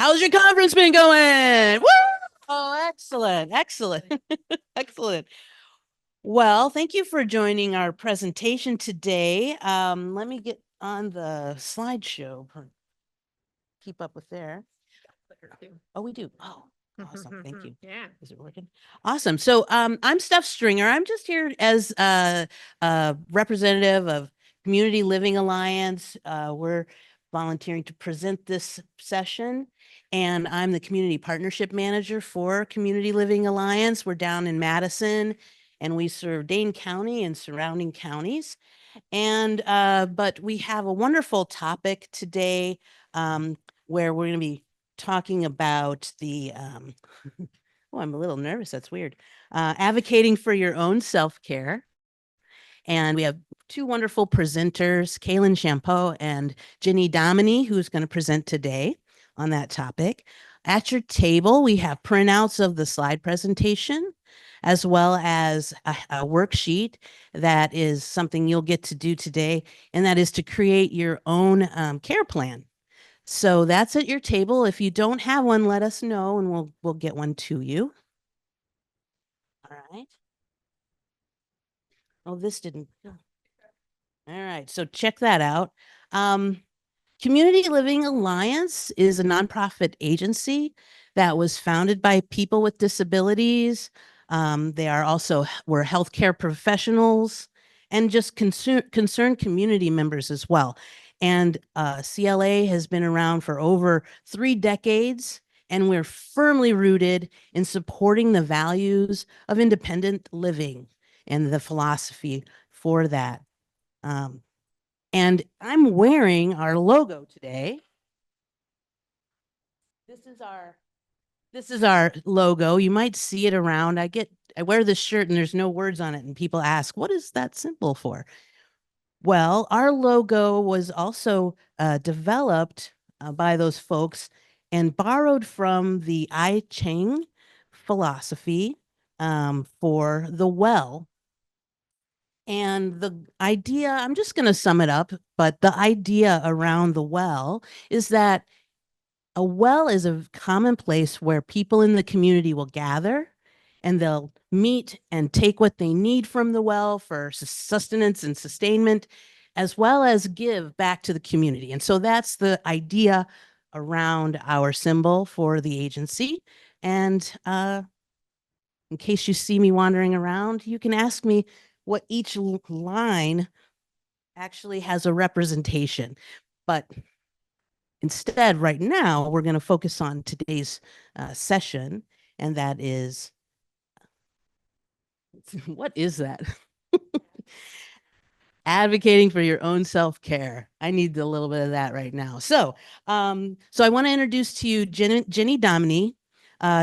How's your conference been going? Woo! Oh, excellent, excellent, excellent. Well, thank you for joining our presentation today. Let me get on the slideshow. Keep up with there. Oh, we do. Oh, awesome. Thank you. Yeah. Is it working? Awesome. So I'm Steph Stringer. I'm just here as a representative of Community Living Alliance. We're volunteering to present this session, and I'm the Community Partnership Manager for Community Living Alliance. We're down in Madison, and we serve Dane County and surrounding counties. And but we have a wonderful topic today, where we're going to be talking about the oh, I'm a little nervous. That's weird. Advocating for your own self-care. And we have two wonderful presenters, Kaylin Champeau and Jenny Dominy, who's going to present today on that topic. At your table, we have printouts of the slide presentation, as well as a worksheet that is something you'll get to do today, and that is to create your own care plan. So that's at your table. If you don't have one, let us know and we'll get one to you. All right. Oh, this didn't. All right. So check that out. Community Living Alliance is a nonprofit agency that was founded by people with disabilities. They are also were healthcare professionals and just concerned community members as well. And CLA has been around for over 3 decades, and we're firmly rooted in supporting the values of independent living and the philosophy for that. And I'm wearing our logo today. This is our logo. You might see it around. I wear this shirt and there's no words on it, and people ask, what is that symbol for? Well, our logo was also developed by those folks and borrowed from the I Ching philosophy for the well. And the idea, I'm just going to sum it up, but the idea around the well is that a well is a common place where people in the community will gather and they'll meet and take what they need from the well for sustenance and sustainment, as well as give back to the community. And so that's the idea around our symbol for the agency. And in case you see me wandering around, you can ask me what each line actually has a representation. But instead, right now, we're going to focus on today's session, and that is, what is that? Advocating for your own self-care. I need a little bit of that right now. So I want to introduce to you Jenny Dominy.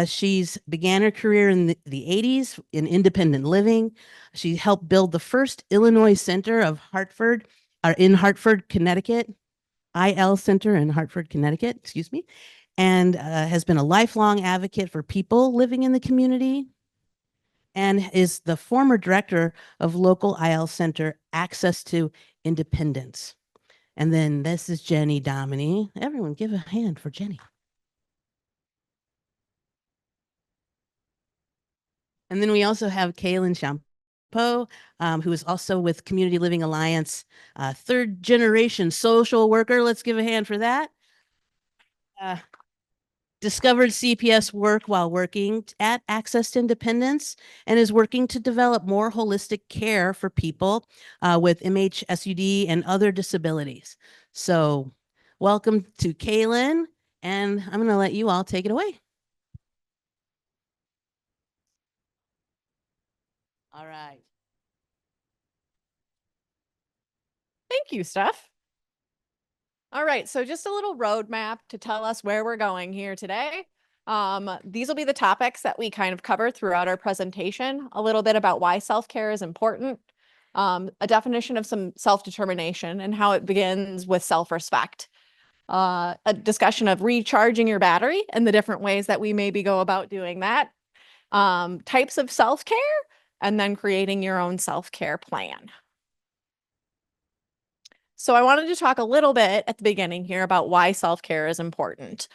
She's began her career in the 80s in independent living. She helped build the first Illinois Center of Hartford, in Hartford, Connecticut, IL Center in Hartford, Connecticut, excuse me, and has been a lifelong advocate for people living in the community, and is the former director of local IL Center Access to Independence. And then this is Jenny Dominy. Everyone give a hand for Jenny. And then we also have Kaylin Champeau, who is also with Community Living Alliance, third generation social worker. Let's give a hand for that. Discovered CPS work while working at Access to Independence, and is working to develop more holistic care for people with MHSUD and other disabilities. So welcome to Kaylin, and I'm going to let you all take it away. All right. Thank you, Steph. All right, so just a little roadmap to tell us where we're going here today. These will be the topics that we kind of cover throughout our presentation. A little bit about why self-care is important, a definition of some self-determination and how it begins with self-respect, a discussion of recharging your battery and the different ways that we maybe go about doing that, types of self-care, and then creating your own self-care plan. So I wanted to talk a little bit at the beginning here about why self-care is important.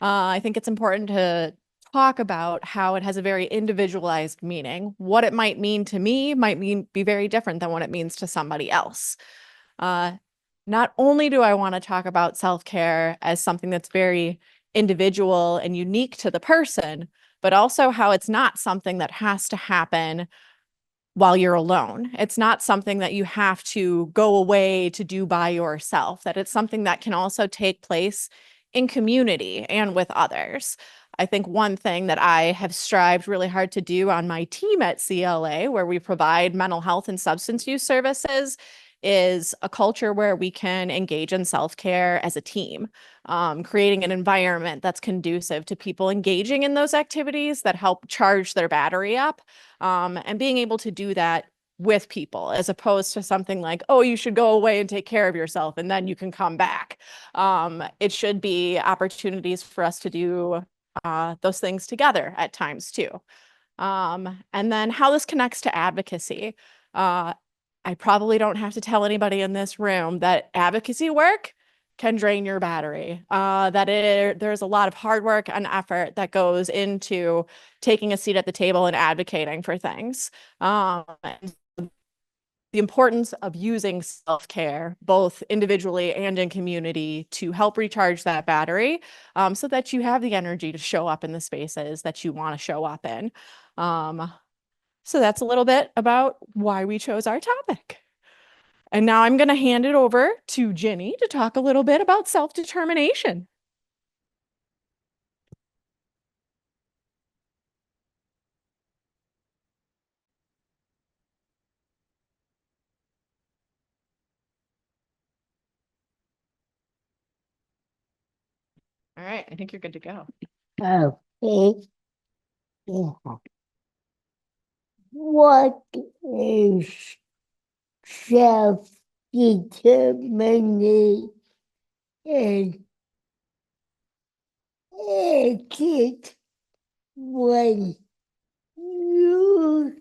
I think it's important to talk about how it has a very individualized meaning. What it might mean to me might be very different than what it means to somebody else. Not only do I want to talk about self-care as something that's very individual and unique to the person, but also how it's not something that has to happen while you're alone. It's not something that you have to go away to do by yourself, that it's something that can also take place in community and with others. I think one thing that I have strived really hard to do on my team at CLA, where we provide mental health and substance use services, is a culture where we can engage in self-care as a team, creating an environment that's conducive to people engaging in those activities that help charge their battery up, and being able to do that with people as opposed to something like, oh, you should go away and take care of yourself and then you can come back. It should be opportunities for us to do those things together at times too. And then how this connects to advocacy. I probably don't have to tell anybody in this room that advocacy work can drain your battery. There's a lot of hard work and effort that goes into taking a seat at the table and advocating for things. And the importance of using self-care, both individually and in community, to help recharge that battery, so that you have the energy to show up in the spaces that you want to show up in. So that's a little bit about why we chose our topic. And now I'm going to hand it over to Ginny to talk a little bit about self-determination. All right, I think you're good to go. Okay. Yeah. What is self-determination? Is it when you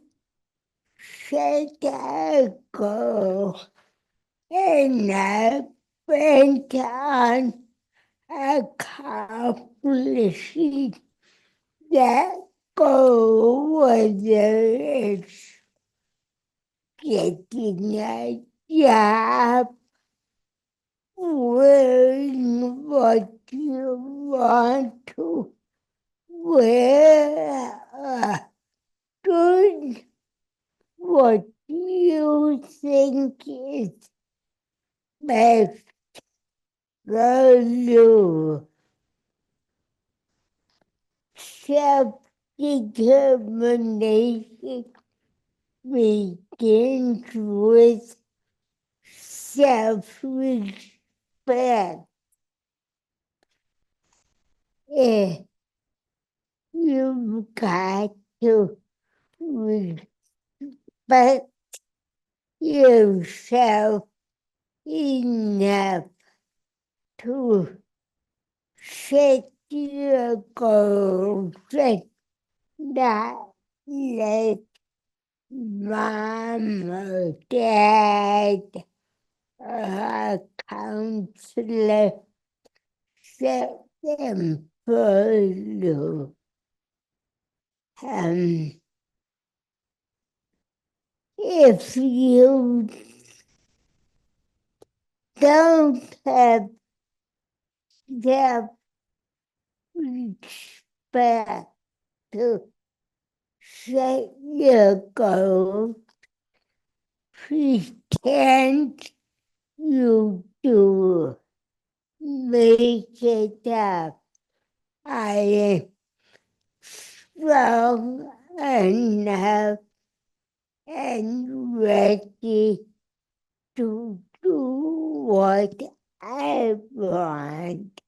set a goal and bent on accomplishing that goal, whether it's getting a job, wearing what you want to wear, doing what you think is best for you. Self-determination begins with self-respect. You've got to respect yourself enough to set your goals and not let mom or dad or a counselor set them for you. If you don't have self-respect to set your goals, pretend you do. Make it up. I am strong enough and ready to do what I want.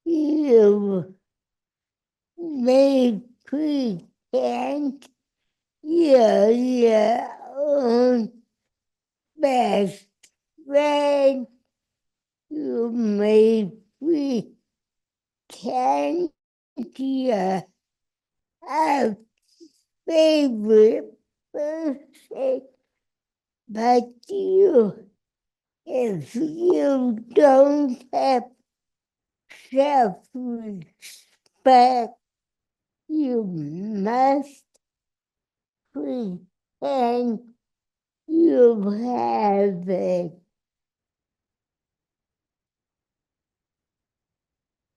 You may pretend you're your own best friend. You may pretend you're a favorite person, but you if you don't have self-respect, you must pretend you have it.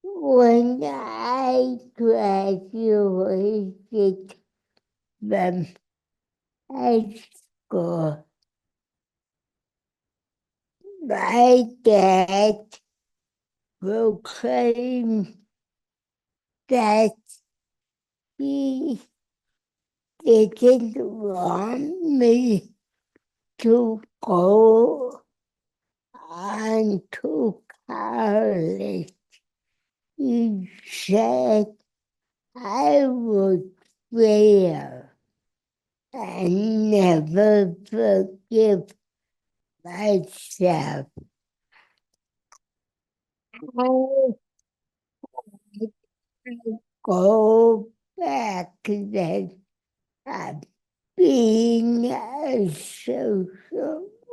When I graduated from high school, my dad proclaimed that he didn't want me to go on to college. He said I would fail and never forgive myself. I go back then. Being a social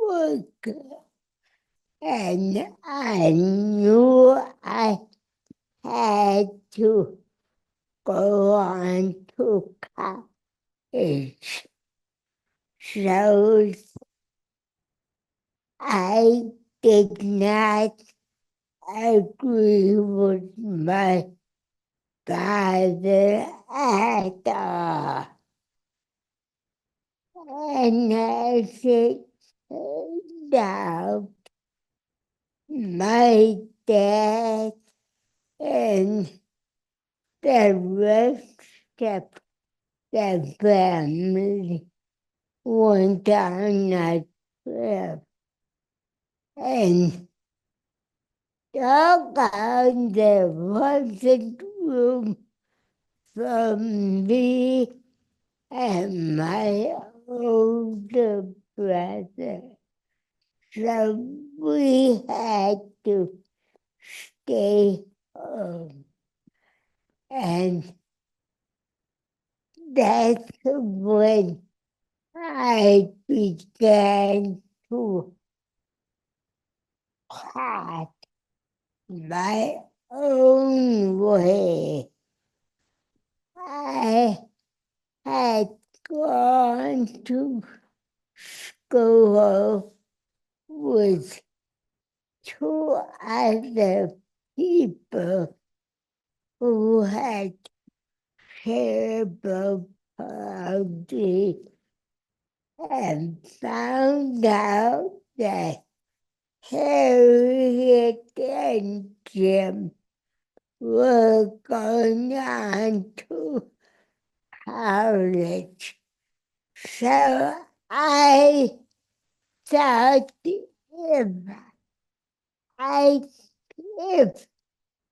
worker, and I knew I had to go on to college. So I did not agree with my father at all. And as it turned out, my dad and the rest of the family went on a trip. And doggone, there wasn't room for me and my older brother. So we had to stay home. And that's when I began to path my own way. I had gone to school with two other people who had cerebral palsy and found out that Harriet and Jim were going on to college. So I thought I if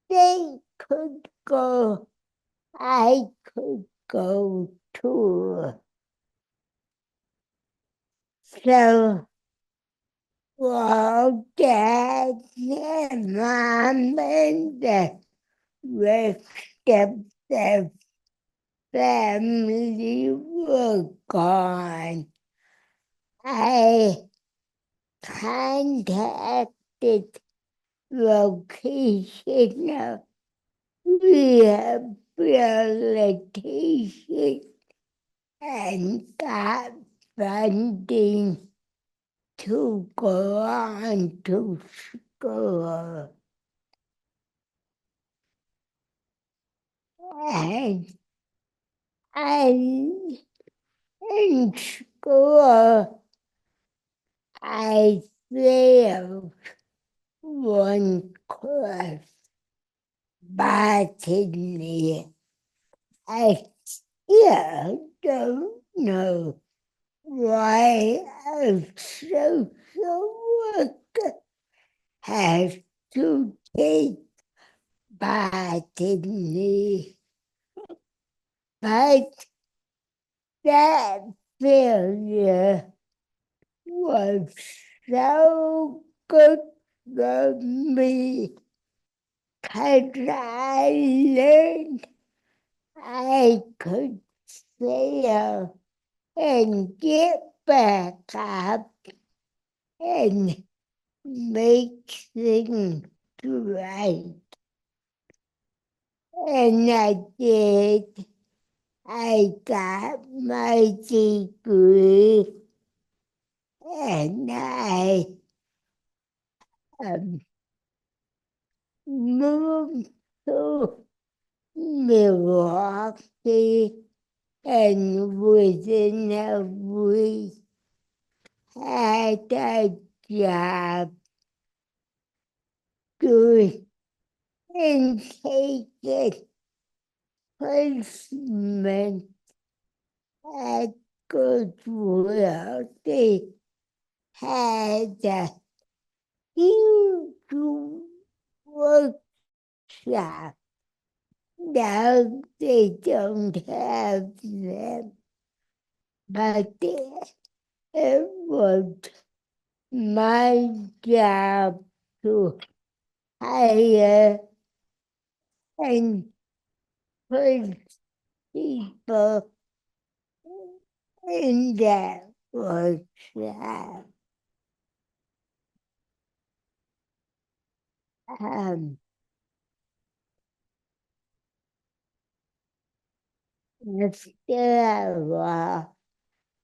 they could go, I could go too. So while Dad and Mom and the rest of the family were gone, I contacted vocational rehabilitation and got funding to go on to school. And in school, I failed one course, botany. I still don't know why a social worker has to take botany. But that failure was so good for me, 'cause I learned I could fail and get back up and make things right. And I did. I got my degree and I moved to Milwaukee, and within a week had a job doing intake placement at Goodwill. They had a huge workshop. Now they don't have them, but it was my job to hire and put people in that workshop. After a while,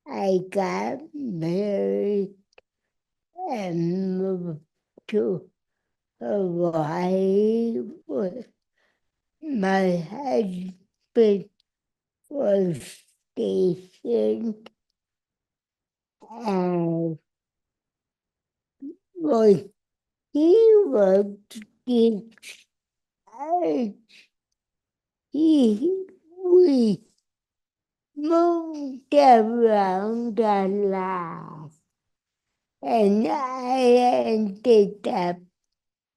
I got married and moved to Hawaii. My husband was stationed and was he was discharged. We moved around a lot, and I ended up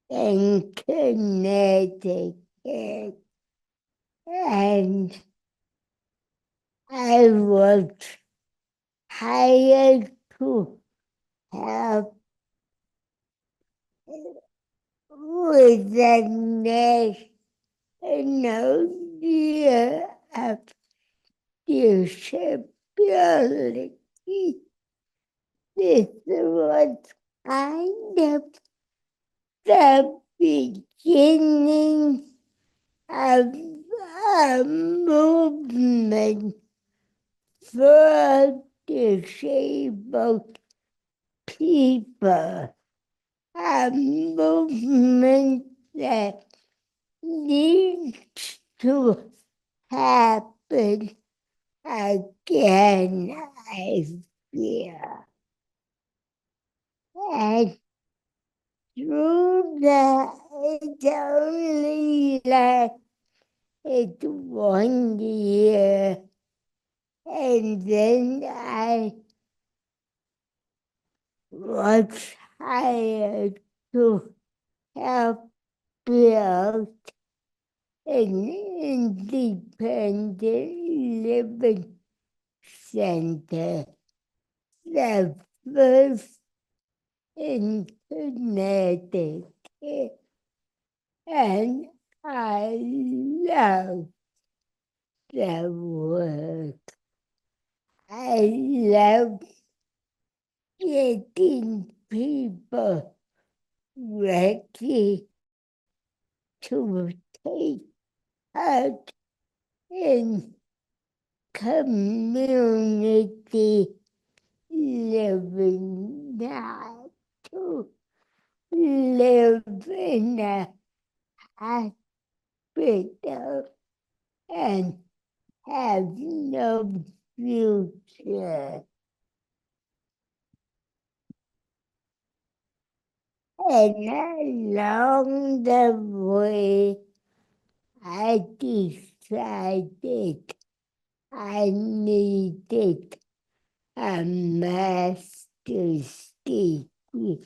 in Connecticut, and I was hired to help with the national year of disability. This was kind of the beginning of a movement for disabled people, a movement that needs to happen again, I feel. And through that, it only lasted 1 year, and then I was hired to help build an independent living center, the first in Connecticut, and I love the work. I love getting people ready to take part in community living, not to live in a hospital and have no future. And along the way, I decided I needed a master's degree.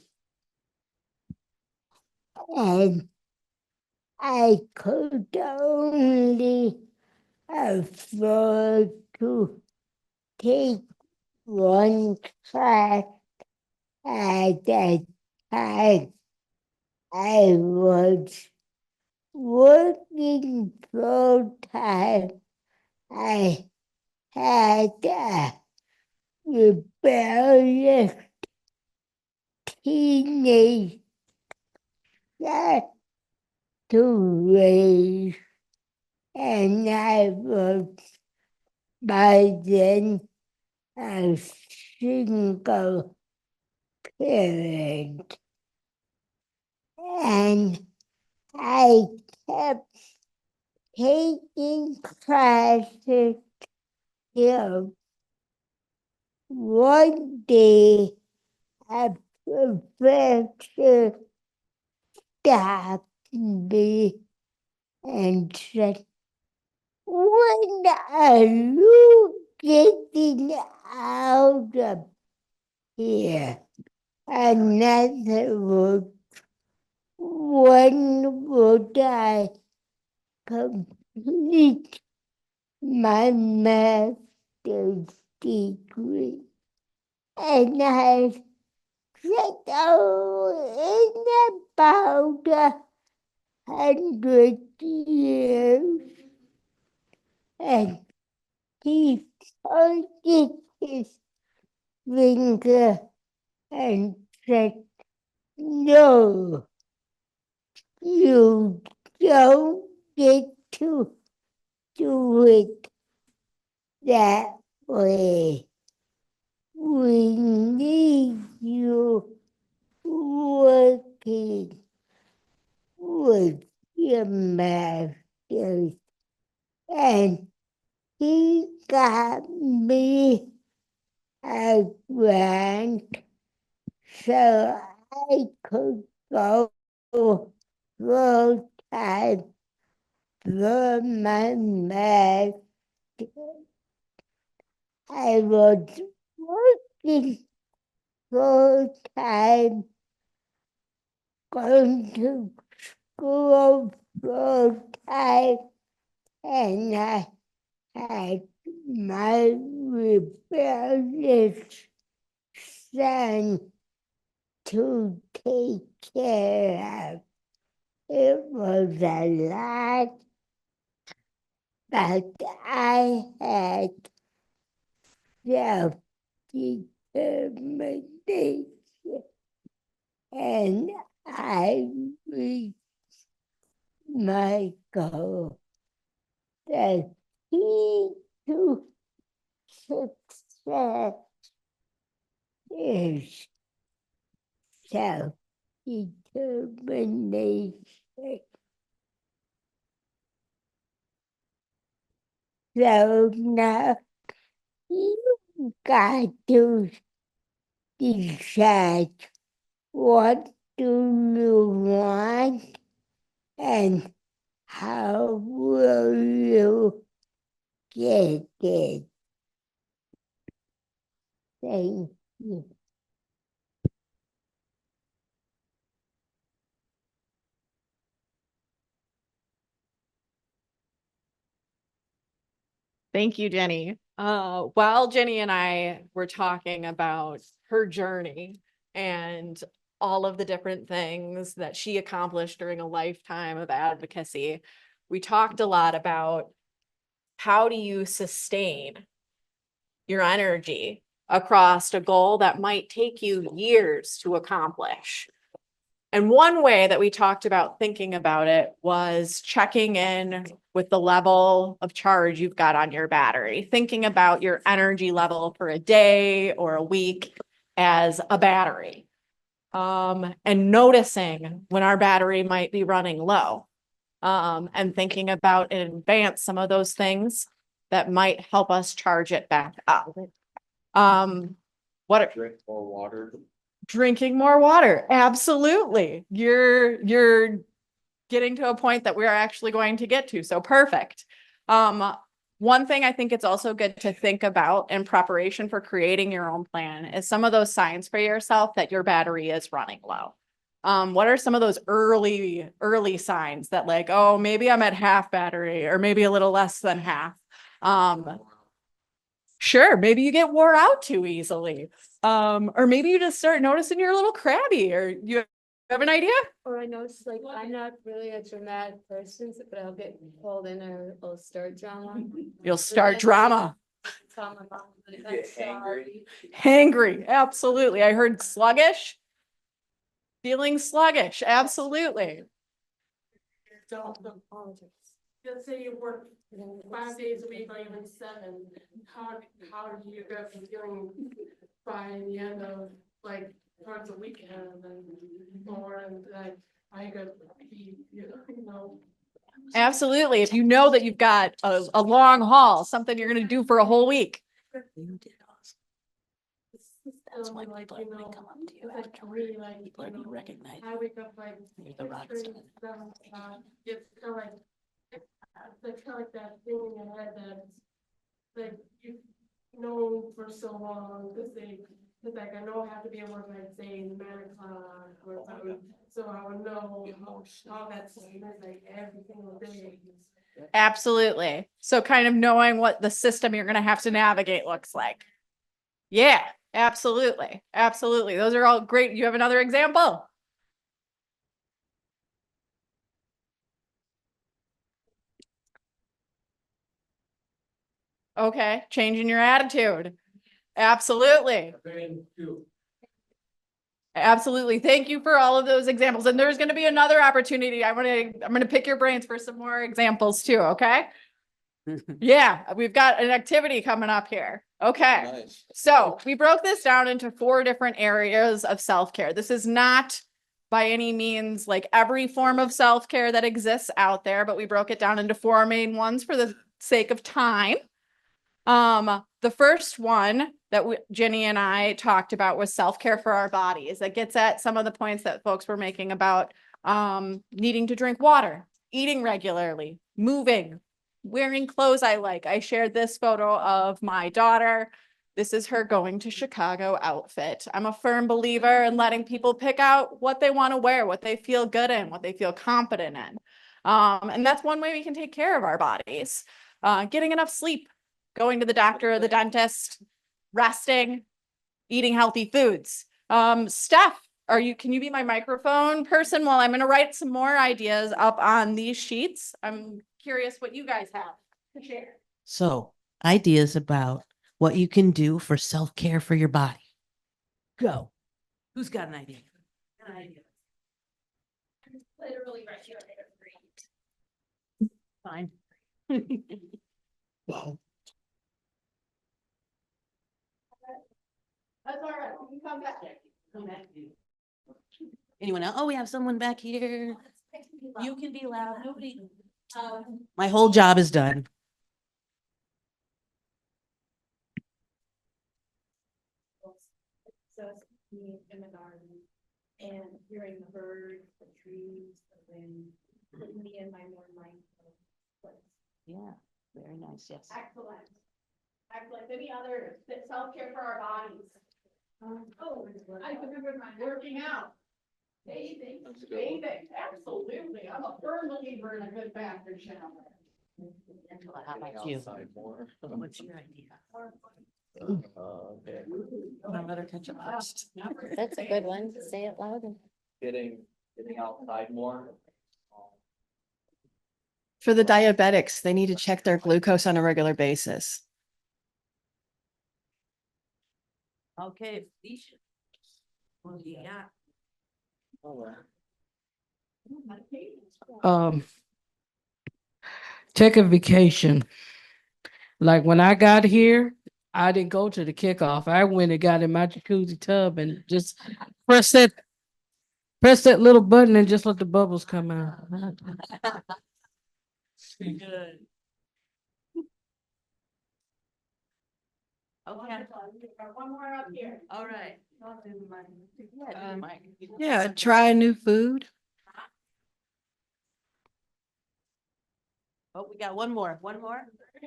And I could only afford to take one class at a time. I was working full time. I had a rebellious teenage child to raise, and I was by then a single parent. And I kept taking classes here. One day, a professor stopped me and said, "When are you getting out of here?" Another word, when would I complete my master's degree? And I said, "Oh, in about 100 years." And he pointed his finger and said, "No, you don't get to do it that way. We need you working with your masters." And he got me a grant so I could go full time for my master's. I was working full time, going to school full time, and I had my rebellious son to take care of. It was a lot, but I had self-determination, and I reached my goal. The key to success is self-determination. So now you got to decide what do you want and how will you get it. Thank you. Thank you, Jenny. While Jenny and I were talking about her journey and all of the different things that she accomplished during a lifetime of advocacy, we talked a lot about how do you sustain your energy across a goal that might take you years to accomplish. And one way that we talked about thinking about it was checking in with the level of charge you've got on your battery, thinking about your energy level for a day or a week as a battery, and noticing when our battery might be running low, and thinking about in advance some of those things that might help us charge it back up. What Drink more water. Drinking more water. Absolutely. You're getting to a point that we're actually going to get to. So perfect. One thing I think it's also good to think about in preparation for creating your own plan is some of those signs for yourself that your battery is running low. What are some of those early signs that like, oh, maybe I'm at half battery or maybe a little less than half? Sure, maybe you get wore out too easily. Or maybe you just start noticing you're a little crabby, or you have an idea? Or I notice like I'm not really a dramatic person, but I'll get pulled in or I'll start drama. You'll start drama. Tell my mom that I'm sorry. Hangry, absolutely. I heard sluggish. Feeling sluggish, absolutely. Let's say you work 5 days a week or even 7, how do you go from feeling by the end of like towards the weekend and more and like I go be, you know. Absolutely. If you know that you've got a long haul, something you're going to do for a whole week. You did awesome. That's why people are gonna come up to you Like afterward. really like, People are you gonna know, recognize I wake up like. you're the rock 6:30, star. 7 o'clock. It's kind of like, it's kind of like that thing in your head that, like, you've known for so long, because it's like, I know I have to be at work, like, say, 9 o'clock or something, so I would know how that's, like, every single day. Absolutely. So kind of knowing what the system you're going to have to navigate looks like. Yeah, absolutely. Absolutely. Those are all great. You have another example? Okay, changing your attitude. Absolutely. Absolutely. Thank you for all of those examples. And there's going to be another opportunity. I'm going to pick your brains for some more examples too. Okay. Yeah, we've got an activity coming up here. Okay. Nice. So we broke this down into 4 different areas of self-care. This is not by any means like every form of self-care that exists out there, but we broke it down into 4 main ones for the sake of time. The first one that Jenny and I talked about was self-care for our bodies. That gets at some of the points that folks were making about needing to drink water, eating regularly, moving, wearing clothes I like. I shared this photo of my daughter. This is her going to Chicago outfit. I'm a firm believer in letting people pick out what they want to wear, what they feel good in, what they feel confident in. And that's one way we can take care of our bodies. Getting enough sleep, going to the doctor or the dentist, resting, eating healthy foods. Steph, can you be my microphone person while I'm going to write some more ideas up on these sheets? I'm curious what you guys have to share. So, ideas about what you can do for self-care for your body. Go. Who's got an idea? An idea. Literally right here. Fine. That's all right. You can come back. Anyone else? Oh, we have someone back here. You can be loud. Nobody. My whole job is done. So it's me in the garden and hearing the birds, the trees, the wind, putting me in my more mindful place. Yeah, very nice. Yes. Excellent. Excellent. Any other self-care for our bodies? I remember my working out. Bathing, That's a good one. bathing, absolutely. I'm a firm believer in a good bathroom shower. Angela, how about you? Outside more. What's your idea? Okay. I'll let her catch up first. That's a good one. Say it louder. Getting outside more. For the diabetics, they need to check their glucose on a regular basis. Okay, Felicia. What do you got? Take a vacation. Like when I got here, I didn't go to the kickoff. I went and got in my jacuzzi tub and just press that little button and just let the bubbles come out. Good. Okay, One more up here. all right. Yeah, try new food. Oh, we got one more.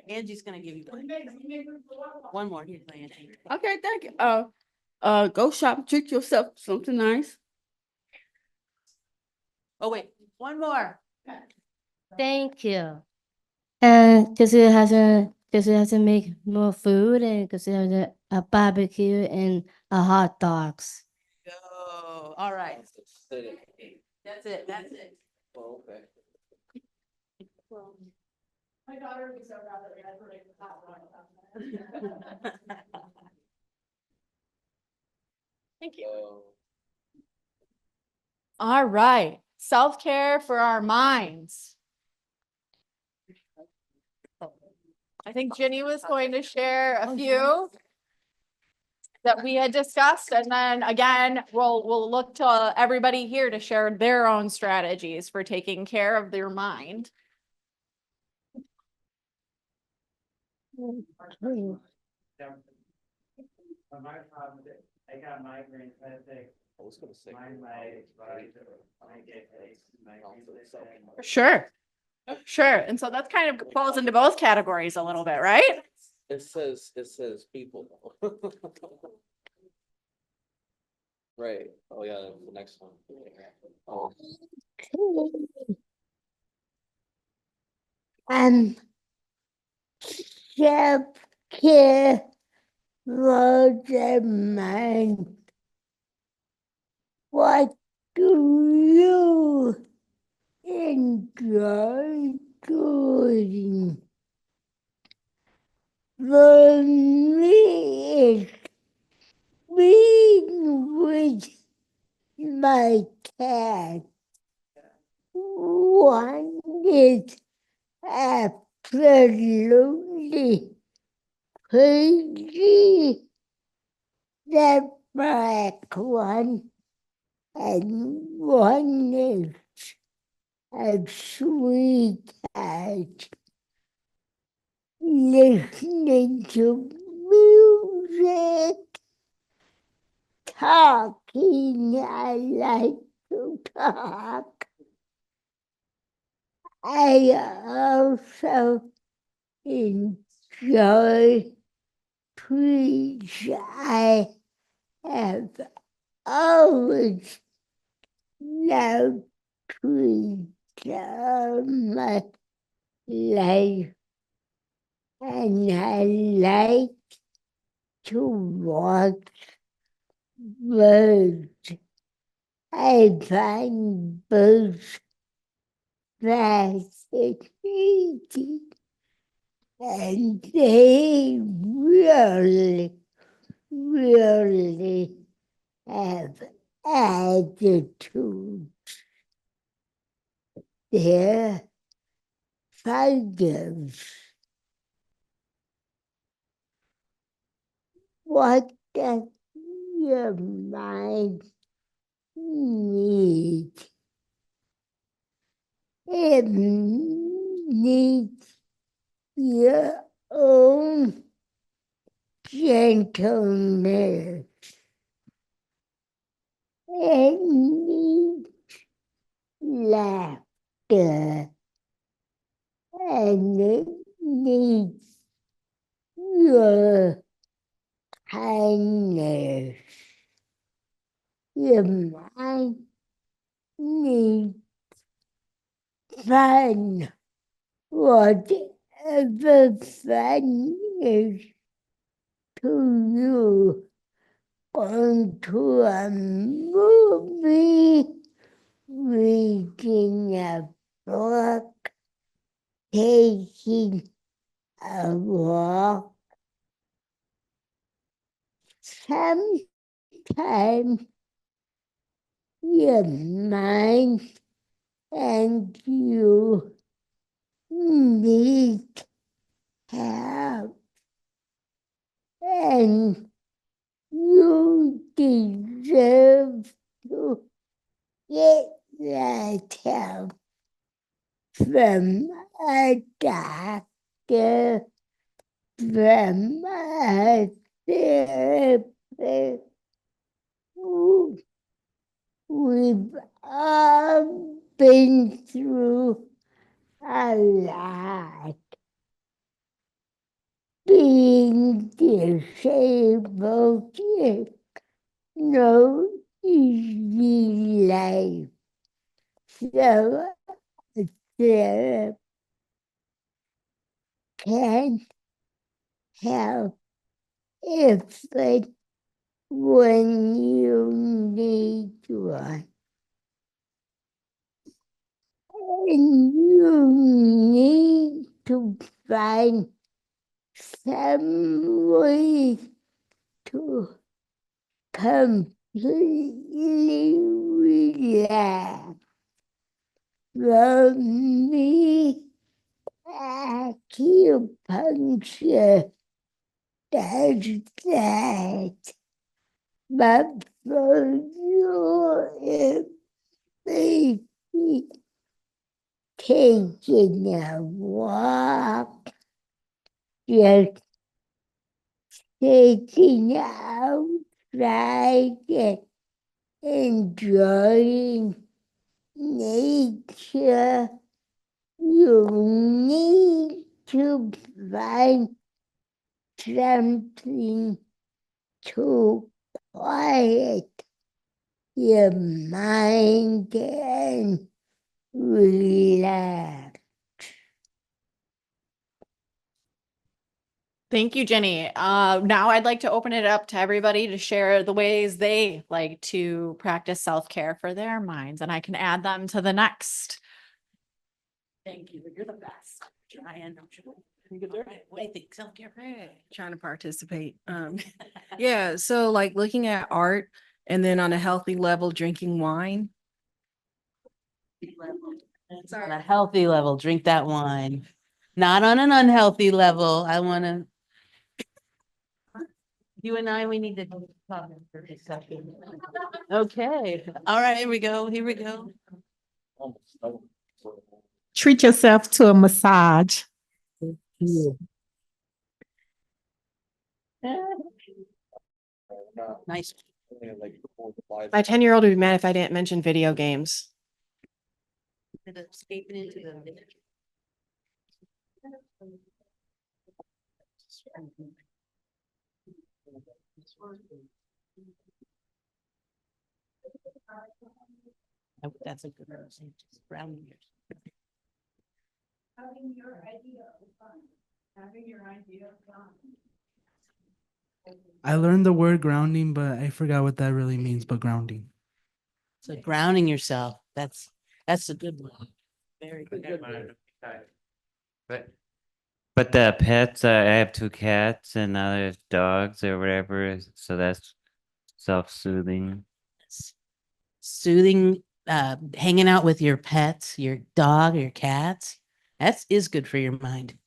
Angie's gonna give you one. One more. Here's Angie. Okay, thank you. Go shop, treat yourself something nice. Oh, wait, one more. Thank you. And because it has to make more food and because it has a barbecue and a hot dogs. Go. All right. That's it. Oh, okay. My daughter would be so proud that we had to make the top one. Thank you. All right, self-care for our minds. I think Ginny was going to share a few that we had discussed, and then again, we'll look to everybody here to share their own strategies for taking care of their mind. I got migraines, I think. I was gonna say. My legs, right, I get Sure. Sure, and so that's kind of falls into both categories a little bit, right? It says people. Right, oh yeah, the next one. Oh, Self-care for the mind. What do you enjoy doing? For me, it's being with my cat. One is absolutely crazy, the black one, and one is a sweetheart. Listening to music, talking, I like to talk. I also enjoy trees. I have always loved trees all my life, and I like to watch birds. I find birds fascinating, and they really have attitude. They're fighters. What does your mind need? It needs your own gentleness. It needs laughter. And it needs your kindness. Your mind needs fun. Whatever fun is to you. Going to a movie, reading a book, taking a walk. Sometimes your mind and you need help, and you deserve to get that help from a doctor, from a therapist. We've all been through a lot. Being disabled is no easy life. So a therapist can help if it when you need one. And you need to find some way to complete relax from me acupuncture does that. But for you, it may be taking a walk, just taking outside and enjoying nature. You need to find something to quiet your mind and relax. Thank you, Jenny. Now I'd like to open it up to everybody to share the ways they like to practice self-care for their minds, and I can add them to the next. Thank you. You're the best. Trying. What do you think? Self-care? Trying to participate. Yeah, so like looking at art and then on a healthy level, drinking wine. On a healthy level, drink that wine. Not on an unhealthy level. I want to. You and I, we need to talk for a second. Okay. All right, here we go. Here we go. Treat yourself to a massage. Nice. My 10-year-old would be mad if I didn't mention video games. Escaping into the. That's a good one. Just grounding yourself. Having your idea of fun. Having your idea of fun. I learned the word grounding, but I forgot what that really means, but grounding. So grounding yourself. That's a good one. Very good. But the pets, I have 2 cats and now there's dogs or whatever, so that's self-soothing. Soothing, hanging out with your pets, your dog, your cats. That is good for your mind.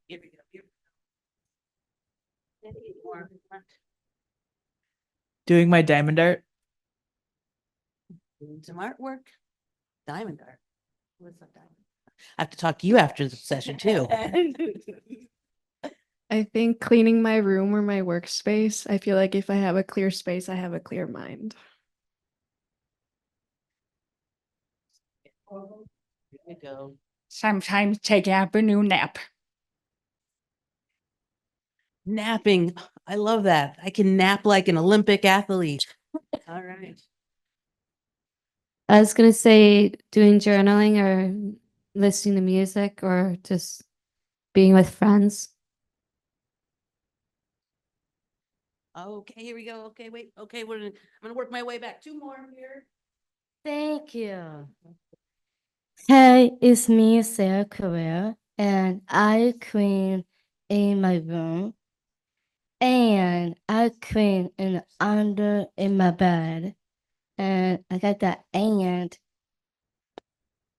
Here we go. Doing my diamond art. Doing some artwork. Diamond art. What's that diamond? I have to talk to you after the session too. I think cleaning my room or my workspace. I feel like if I have a clear space, I have a clear mind. Here we go. Sometimes take an afternoon nap. Napping. I love that. I can nap like an Olympic athlete. All right. I was gonna say doing journaling or listening to music or just being with friends. Okay, here we go. Okay, wait. Okay, I'm gonna work my way back. 2 more here. Thank you. Hey, it's me, Sarah Carrera, and I clean in my room, and I clean in my bed, and I got that and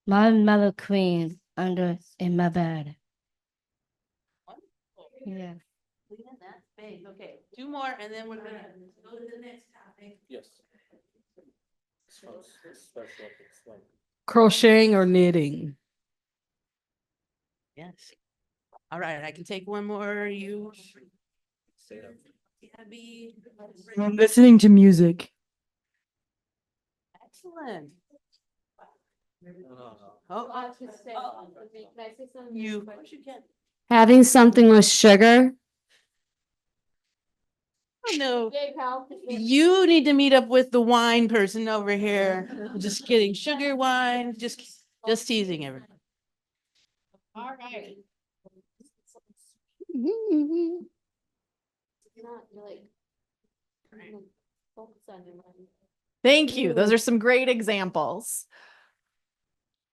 my mother cleaned under in my bed. Yeah. Cleaning that space. Okay, 2 more, and then we're gonna go to the next topic. Yes. Crocheting or knitting. Yes. All right, I can take 1 more. You. Abby. I'm listening to music. Excellent. Oh, you. Of course you can. Having something with sugar. Oh, no. You need to meet up with the wine person over here. Just kidding. Sugar wine, just teasing everyone. All right. Thank you. Those are some great examples.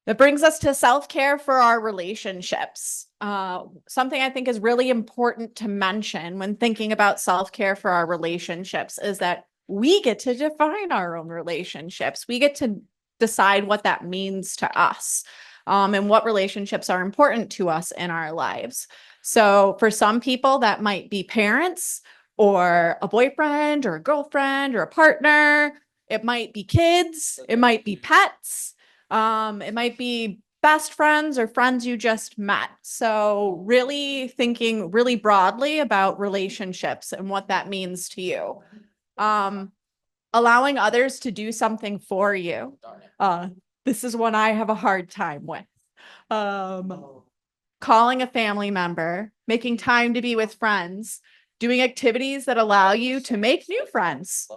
That brings us to self-care for our relationships. Something I think is really important to mention when thinking about self-care for our relationships is that we get to define our own relationships. We get to decide what that means to us, and what relationships are important to us in our lives. So for some people, that might be parents or a boyfriend or a girlfriend or a partner. It might be kids. It might be pets. It might be best friends or friends you just met. So really thinking really broadly about relationships and what that means to you. Allowing others to do something for you. This is one I have a hard time with. Calling a family member, making time to be with friends, doing activities that allow you to make new friends,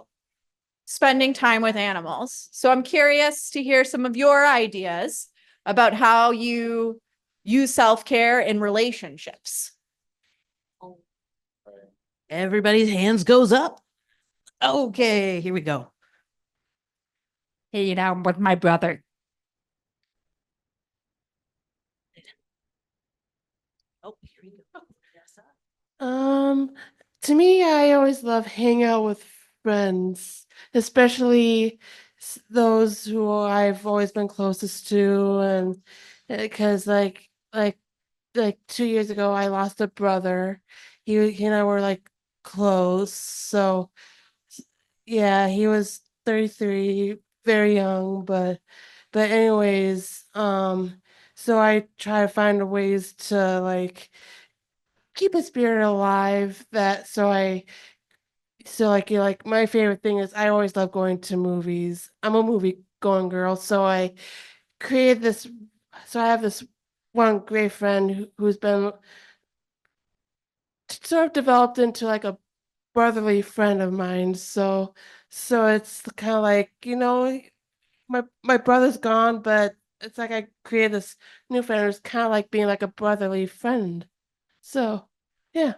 spending time with animals. So I'm curious to hear some of your ideas about how you use self-care in relationships. Everybody's hands goes up. Okay, here we go. Hanging out with my brother. Oh, here we go. To me, I always love hanging out with friends, especially those who I've always been closest to, and because like 2 years ago, I lost a brother. He and I were like close, so yeah, he was 33, very young, but anyways, so I try to find ways to like keep his spirit alive. That so like you like my favorite thing is I always love going to movies. I'm a movie going girl, so I created this. So I have this one great friend who's been sort of developed into like a brotherly friend of mine. So it's kind of like, my brother's gone, but it's like I created this new friend who's kind of like being like a brotherly friend. So yeah.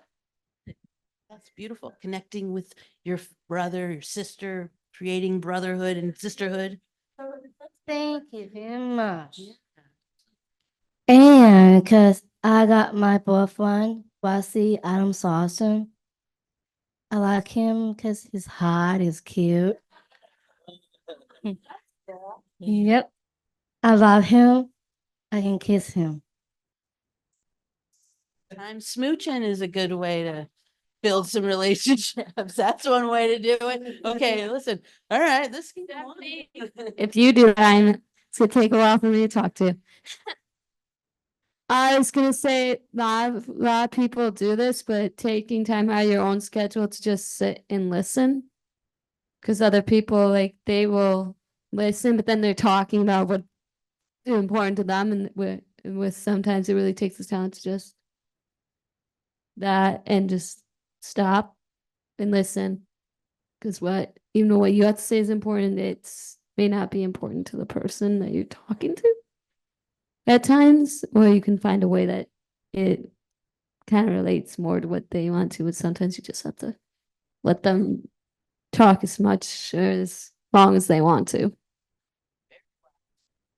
That's beautiful. Connecting with your brother, your sister, creating brotherhood and sisterhood. Thank you very much. And because I got my boyfriend, Wesley Adams Awesome. I like him because he's hot, he's cute. Yep. I love him. I can kiss him. Time smooching is a good way to build some relationships. That's one way to do it. Okay, listen. All right, this can go on. If you do, it's gonna take a while for me to talk to. I was gonna say, a lot of people do this, but taking time out of your own schedule to just sit and listen. Because other people, like, they will listen, but then they're talking about what is important to them, and with sometimes it really takes the talent to just that and just stop and listen. Because even though what you have to say is important, it's may not be important to the person that you're talking to at times, or you can find a way that it kind of relates more to what they want to, but sometimes you just have to let them talk as much or as long as they want to.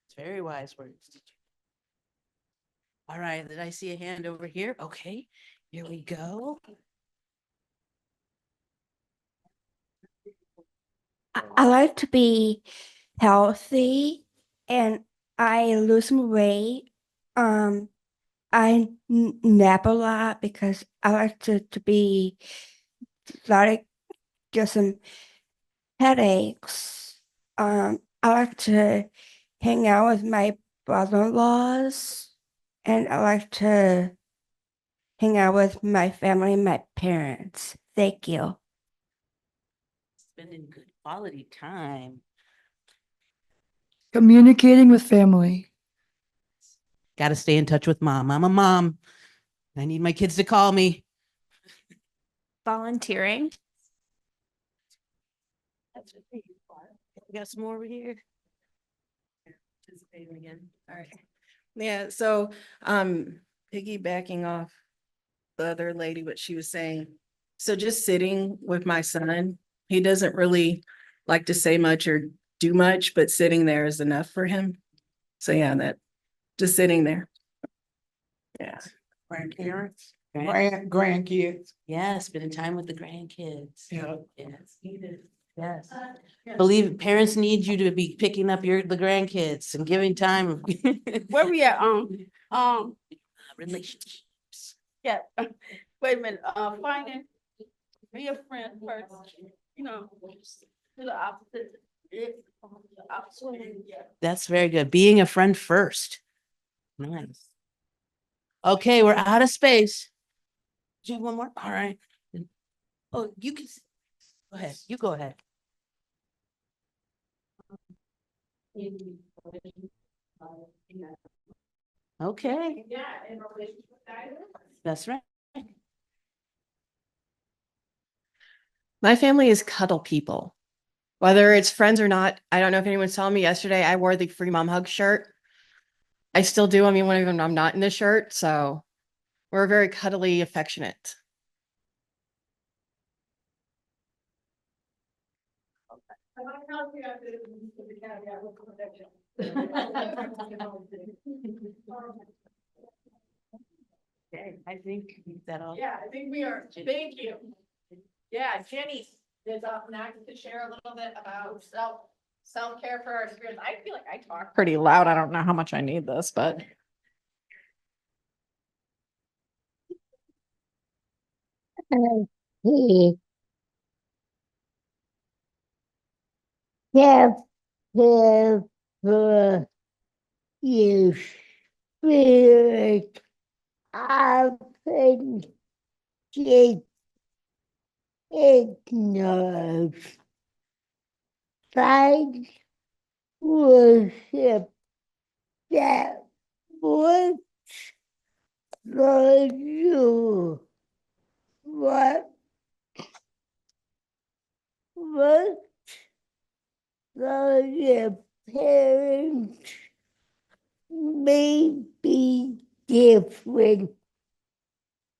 It's very wise words. All right, did I see a hand over here? Okay, here we go. I like to be healthy and I lose some weight. I nap a lot because I like to be like get some headaches. I like to hang out with my brother-in-laws and I like to hang out with my family and my parents. Thank you. Spending good quality time. Communicating with family. Got to stay in touch with mom. I'm a mom. I need my kids to call me. Volunteering. We got some more over here. Participating again. All right. Yeah, so piggybacking off the other lady, what she was saying. So just sitting with my son, he doesn't really like to say much or do much, but sitting there is enough for him. So yeah, that just sitting there. Yeah. Grandparents. Grandkids. Yeah, spending time with the grandkids. Yeah. Yes. Yes. Believe parents need you to be picking up the grandkids and giving time. Where we at? Relationships. Yeah. Wait a minute, finding, be a friend first, you know, to the opposite. The opposite, yeah. That's very good. Being a friend first. Nice. Okay, we're out of space. Do you have one more? All right. Oh, you can, go ahead. You go ahead. Okay. Yeah, in relation with guidance. That's right. My family is cuddle people. Whether it's friends or not, I don't know if anyone saw me yesterday. I wore the Free Mom Hug shirt. I still do. I mean, when I'm not in the shirt. So we're very cuddly, affectionate. Okay, I think that all. Yeah, I think we are. Thank you. Yeah, Jenny is up next to share a little bit about self-care for our spirits. I feel like I talk pretty loud. I don't know how much I need this, but. Yeah, for you spirit often get ignored. Find worship that works for you. What works for your parents may be different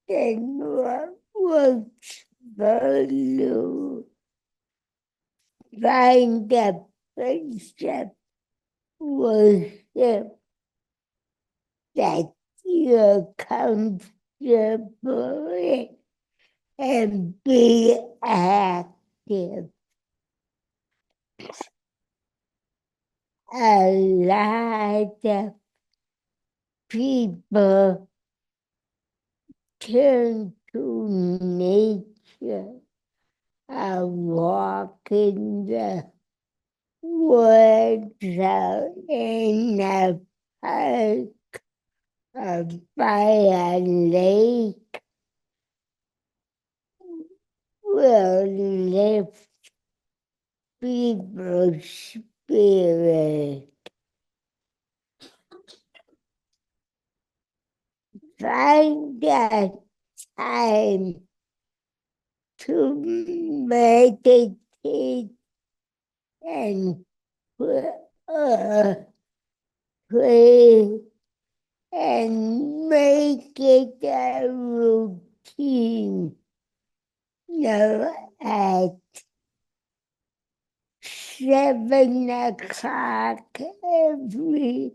than what works for you. Find a friendship worship that you're comfortable in and be active. A lot of people turn to nature, a walk in the woods out in a park or by a lake will lift people's spirit. Find that time to meditate and pray and make it a routine. At 7 o'clock every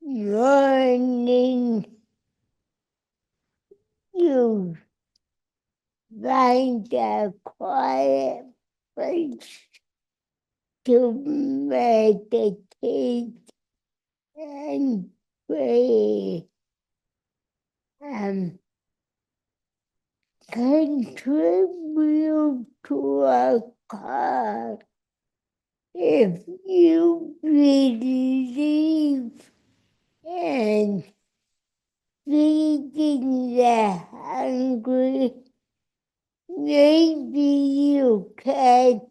morning, you find a quiet place to meditate and pray. Contribute to a cause. If you believe in feeding the hungry, maybe you can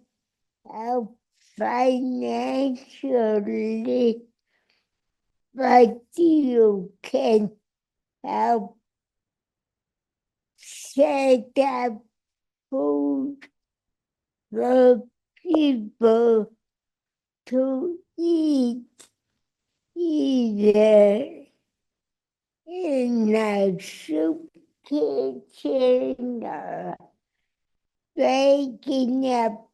help financially, but you can help set up food for people to eat, either in a soup kitchen or baking up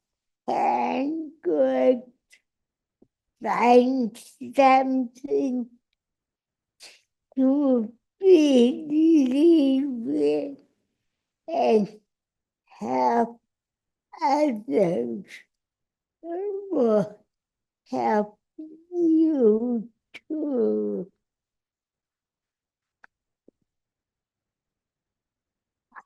canned goods. Find something to believe in and help I think I will help you too.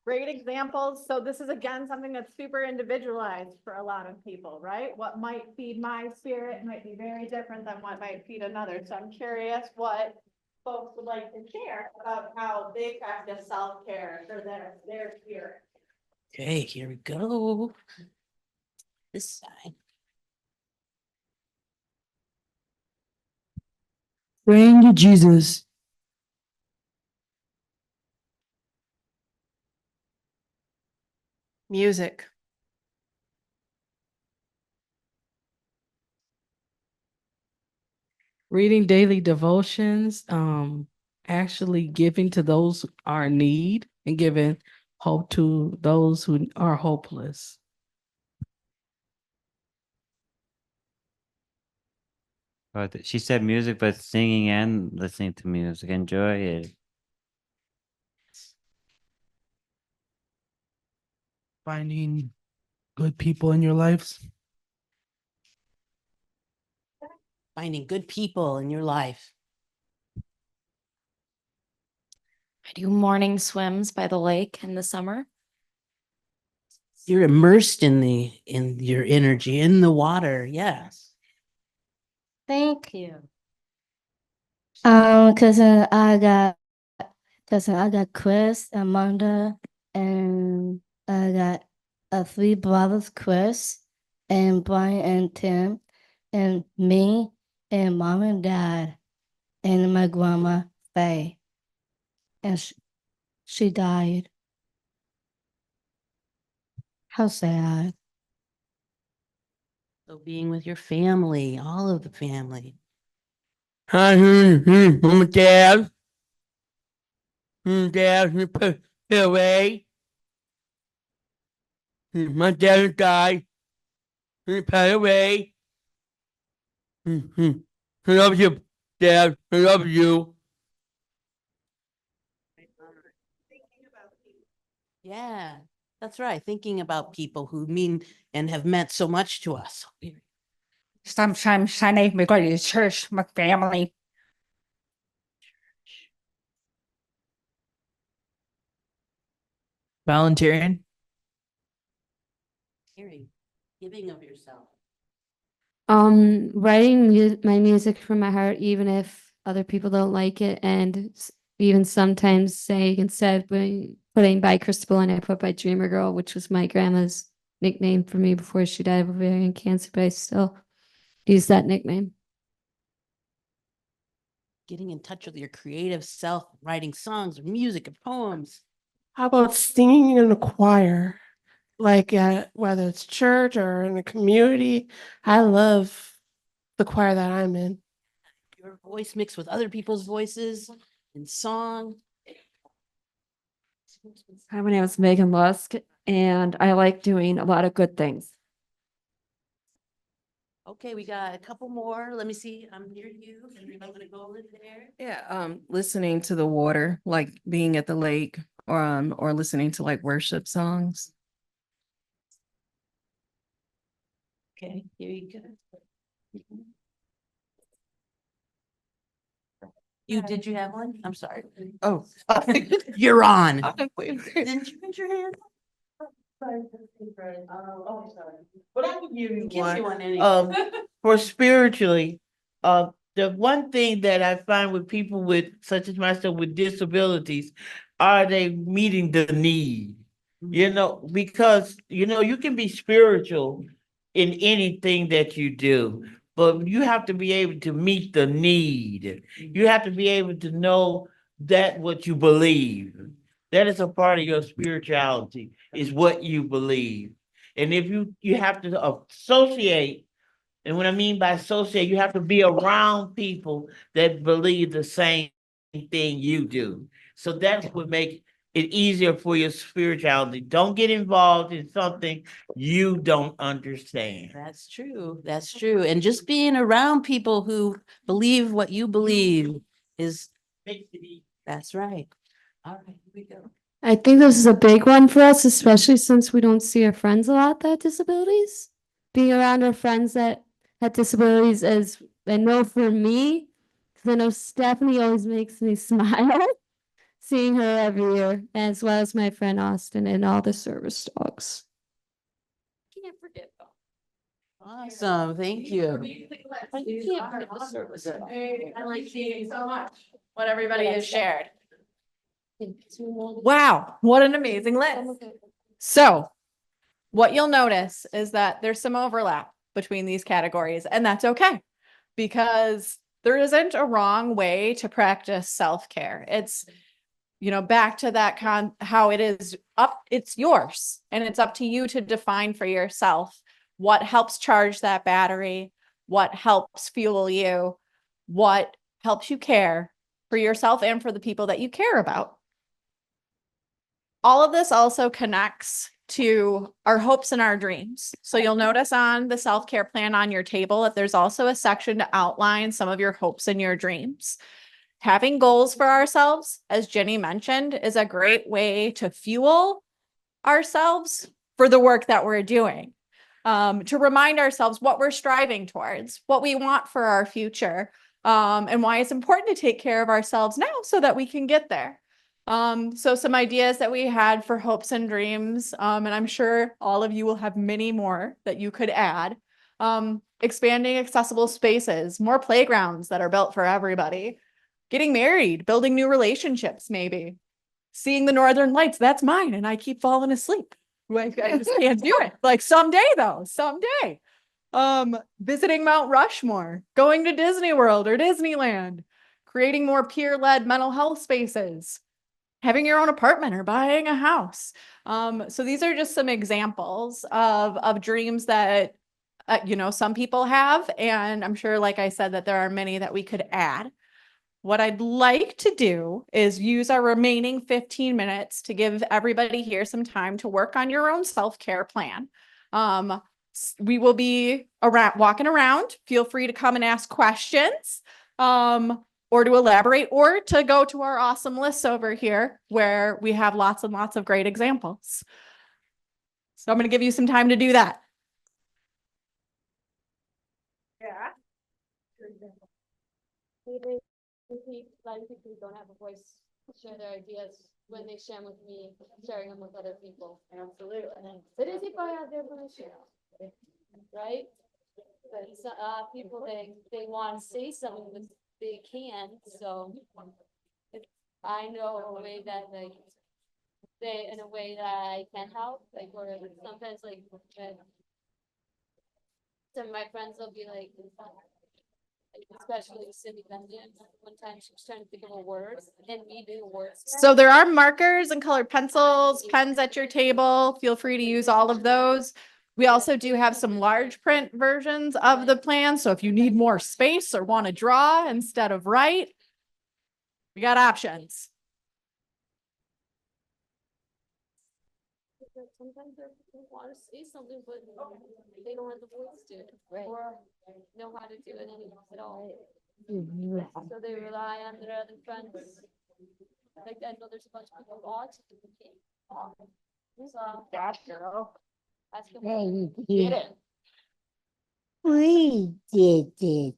Great examples. So this is again, something that's super individualized for a lot of people, right? What might feed my spirit might be very different than what might feed another. So I'm curious what folks would like to share about how they practice self-care for their spirit. Okay, here we go. This side. Praying to Jesus. Music. Reading daily devotions, actually giving to those who are in need and giving hope to those who are hopeless. But she said music, but singing and listening to music. Enjoy it. Finding good people in your lives. Finding good people in your life. I do morning swims by the lake in the summer. You're immersed in your energy in the water. Yes. Thank you. Cousin, I got Chris, Amanda, and I got three brothers, Chris and Brian and Tim, and me and mom and dad, and my grandma Faye. And she died. How sad. So being with your family, all of the family. Hi, mom and dad. Dad, put away. My dad died. Put away. I love you, Dad. I love you. Yeah, that's right. Thinking about people who mean and have meant so much to us. Sometimes I need to go to church, my family. Volunteering. Hearing, giving of yourself. Writing my music from my heart, even if other people don't like it, and even sometimes saying instead of putting by Crystal, and I put by Dreamer Girl, which was my grandma's nickname for me before she died of ovarian cancer, but I still use that nickname. Getting in touch with your creative self, writing songs, or music, or poems. How about singing in a choir? Like whether it's church or in a community. I love the choir that I'm in. Your voice mixed with other people's voices in song. Hi, my name is Megan Lusk, and I like doing a lot of good things. Okay, we got a couple more. Let me see. I'm near you. I'm gonna go over there. Yeah, listening to the water, like being at the lake, or listening to like worship songs. Okay, here you go. Did you have one? I'm sorry. Oh, you're on. Didn't Didn't you raise your hand? But I can give you Give me one. one anyway. For spiritually, the one thing that I find with people with, such as myself, with disabilities, are they meeting the need? You know, because, you can be spiritual in anything that you do, but you have to be able to meet the need. You have to be able to know that what you believe. That is a part of your spirituality, is what you believe. And if you have to associate, and what I mean by associate, you have to be around people that believe the same thing you do. So that's what makes it easier for your spirituality. Don't get involved in something you don't understand. That's true. That's true. And just being around people who believe what you believe is, that's right. All right, here we go. I think this is a big one for us, especially since we don't see our friends a lot that have disabilities. Being around our friends that have disabilities is, I know for me, 'cause I know Stephanie always makes me smile. Seeing her every year, as well as my friend Austin and all the service dogs. Can't forget them. Awesome, thank you. I like seeing so much what everybody has shared. Wow, what an amazing list. So what you'll notice is that there's some overlap between these categories, and that's okay because there isn't a wrong way to practice self-care. It's, you know, back to that how it is it's yours, and it's up to you to define for yourself what helps charge that battery, what helps fuel you, what helps you care for yourself and for the people that you care about. All of this also connects to our hopes and our dreams. So you'll notice on the self-care plan on your table that there's also a section to outline some of your hopes and your dreams. Having goals for ourselves, as Jenny mentioned, is a great way to fuel ourselves for the work that we're doing. To remind ourselves what we're striving towards, what we want for our future, and why it's important to take care of ourselves now so that we can get there. So some ideas that we had for hopes and dreams, and I'm sure all of you will have many more that you could add. Expanding accessible spaces, more playgrounds that are built for everybody, getting married, building new relationships, maybe seeing the Northern Lights. That's mine, and I keep falling asleep. Like, I just can't do it. Like someday though, someday. Visiting Mount Rushmore, going to Disney World or Disneyland, creating more peer-led mental health spaces, having your own apartment or buying a house. So these are just some examples of dreams that, you know, some people have, and I'm sure, like I said, that there are many that we could add. What I'd like to do is use our remaining 15 minutes to give everybody here some time to work on your own self-care plan. We will be walking around. Feel free to come and ask questions, or to elaborate, or to go to our awesome lists over here where we have lots and lots of great examples. So I'm going to give you some time to do that. Yeah. Letting people who don't have a voice share their ideas when they share with me, sharing them with other people. Absolutely. It is if I have their permission, right? But people, they want to say something, but they can't. So I know a way that in a way that I can help, like, or sometimes like some of my friends will be like, especially Cindy Benjamin, one time she was trying to think of a word and me doing words. So there are markers and colored pencils, pens at your table. Feel free to use all of those. We also do have some large print versions of the plan. So if you need more space or want to draw instead of write, we got options. Sometimes they want to say something, but they don't have the voice to it, or know how to do it at all. So they rely on their other friends. Like, I know there's a bunch of people who autism who can't talk. So that girl. Ask them. Hey, Get it. we did it.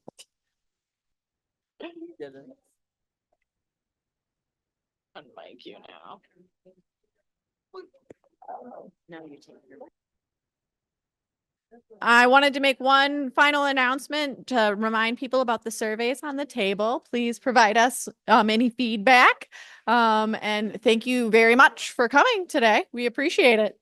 Unmic you now. I wanted to make one final announcement to remind people about the surveys on the table. Please provide us any feedback. And thank you very much for coming today. We appreciate it.